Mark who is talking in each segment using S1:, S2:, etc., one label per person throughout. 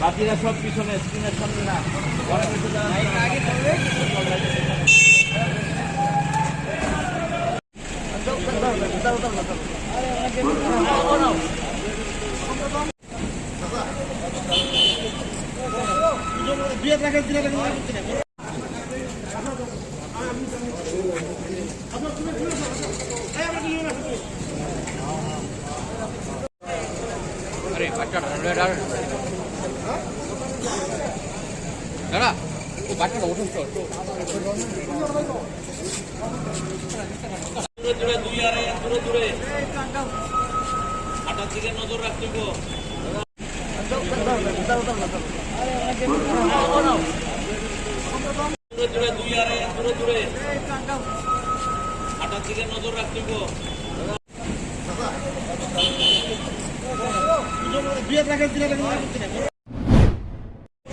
S1: বাকিরা সব পিছনে স্ক্রিনের সামনে না अरे बच्चा दादा वो बच्चा उठो দূরে দুই আরে দূরে দূরে হাঁটার দিকে নজর রাখতে গো দূরে দূরে দুই আরে দূরে দূরে হাঁটার দিকে নজর রাখতে গো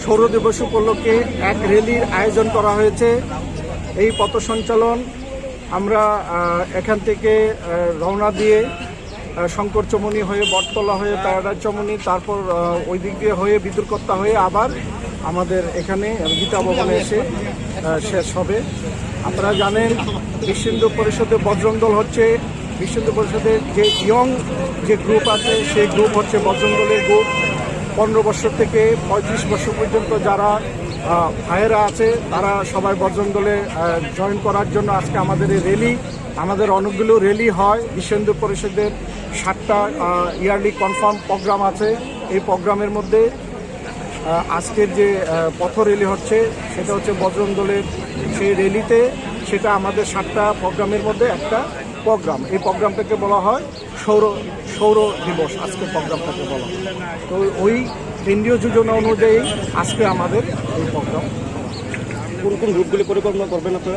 S2: সৌর দিবস উপলক্ষে এক র্যালির আয়োজন করা হয়েছে। এই পথ সঞ্চালন আমরা এখান থেকে রওনা দিয়ে শঙ্কর চমনি হয়ে বটতলা হয়ে প্যারাডাইস চমনি, তারপর ওই দিক দিয়ে হয়ে বিদুরকত্তা হয়ে আবার আমাদের এখানে গীতা ভবনে এসে শেষ হবে। আপনারা জানেন বিশ্ব হিন্দু পরিষদের বজরং দল হচ্ছে বিশ্ব হিন্দু পরিষদের যে ইয়ং যে গ্রুপ আছে সেই গ্রুপ হচ্ছে বজরং দলের গ্রুপ। 15 বছর থেকে 35 বছর পর্যন্ত যারা ভাইয়েরা আছে তারা সবাই বজরং দলে জয়েন করার জন্য আজকে আমাদের এই র্যালি। আমাদের অনেকগুলো র্যালি হয়। বিশ্ব হিন্দু পরিষদের 7টা ইয়ারলি কনফার্ম প্রোগ্রাম আছে। এই প্রোগ্রামের মধ্যে আজকের যে পথ র্যালি হচ্ছে সেটা হচ্ছে বজরং দলের সেই র্যালিতে, সেটা আমাদের 7টা প্রোগ্রামের মধ্যে একটা প্রোগ্রাম। এই প্রোগ্রামটাকে বলা হয় সৌর দিবস। আজকে প্রোগ্রামটাকে বলা হয়। তো ওই কেন্দ্রীয় যোজনা অনুযায়ী আজকে আমাদের এই প্রোগ্রাম। কোন কোন গ্রুপগুলি পরিকল্পনা করবেন আপনারা?